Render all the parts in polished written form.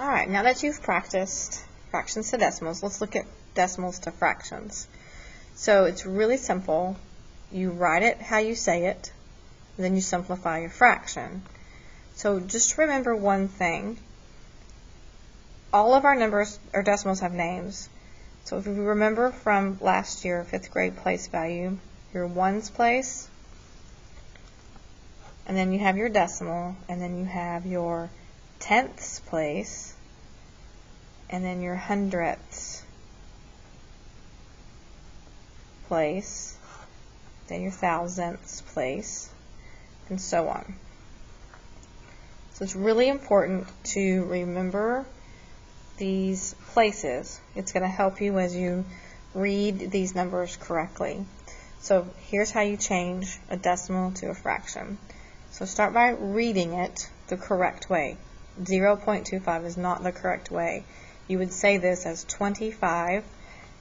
Alright, now that you've practiced fractions to decimals, let's look at decimals to fractions. So it's really simple. You write it how you say it, and then you simplify your fraction. So just remember one thing. All of our numbers or decimals have names. So if you remember from last year, 5th grade place value, your ones place, and then you have your decimal, and then you have your tenths place, and then your hundredths place, then your thousandths place, and so on. So it's really important to remember these places. It's going to help you as you read these numbers correctly. So here's how you change a decimal to a fraction. So start by reading it the correct way. 0.25 is not the correct way. You would say this as 25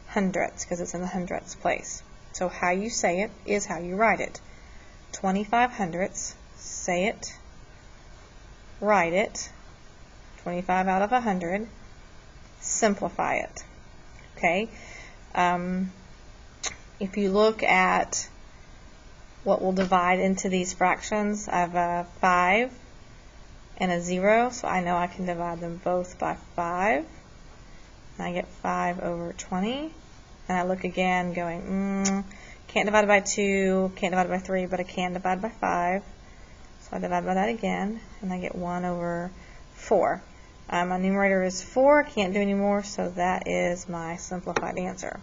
hundredths because it's in the hundredths place. So how you say it is how you write it. 25 hundredths, say it, write it, 25 out of 100, simplify it. Okay? If you look at what will divide into these fractions, I have a 5 and a 0, so I know I can divide them both by 5. And I get 5 over 20. And I look again going, can't divide it by 2, can't divide it by 3, but I can divide by 5. So I divide by that again, and I get 1 over 4. My numerator is 4, can't do any more, so that is my simplified answer.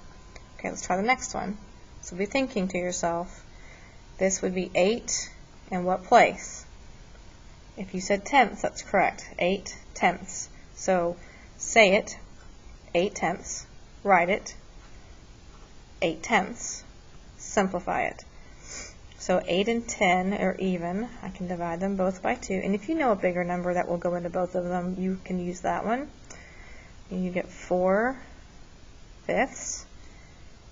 Okay, let's try the next one. So be thinking to yourself, this would be 8 in what place? If you said tenths, that's correct. 8 tenths. So say it, 8 tenths, write it, 8 tenths, simplify it. So 8 and 10 are even. I can divide them both by 2. And if you know a bigger number that will go into both of them, you can use that one. And you get 4 fifths.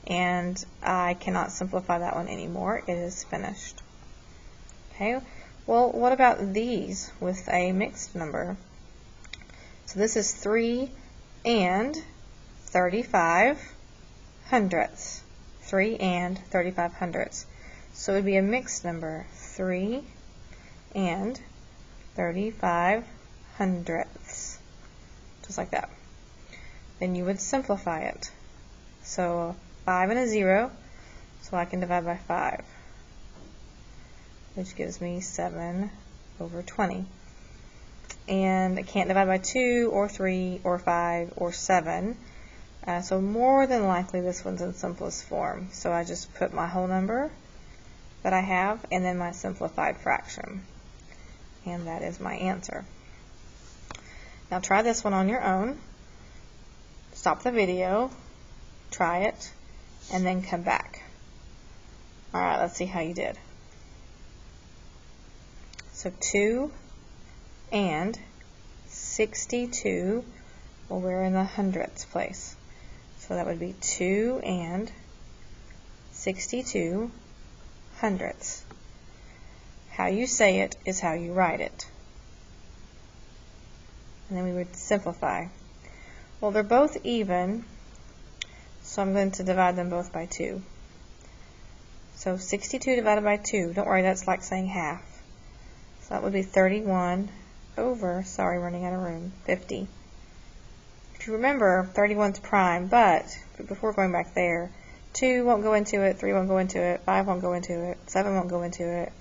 And I cannot simplify that one anymore. It is finished. Okay, well, what about these with a mixed number? So this is 3 and 35 hundredths. 3 and 35 hundredths. So it would be a mixed number, 3 and 35 hundredths. Just like that. Then you would simplify it. So 5 and a 0, so I can divide by 5, which gives me 7 over 20. And I can't divide by 2 or 3 or 5 or 7, so more than likely this one's in simplest form. So I just put my whole number that I have and then my simplified fraction. And that is my answer. Now try this one on your own. Stop the video, try it, and then come back. Alright, let's see how you did. So 2 and 62, well, we're in the hundredths place. So that would be 2 and 62 hundredths. How you say it is how you write it. And then we would simplify. Well, they're both even, so I'm going to divide them both by 2. So 62 divided by 2, don't worry, that's like saying half. So that would be 31 over, sorry, running out of room, 50. If you remember, 31's prime, but before going back there, 2 won't go into it, 3 won't go into it, 5 won't go into it, 7 won't go into it.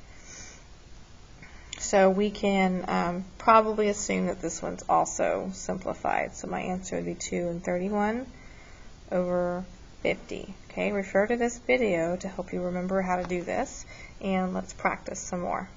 So we can probably assume that this one's also simplified. So my answer would be 2 and 31 over 50. Okay, refer to this video to help you remember how to do this, and let's practice some more.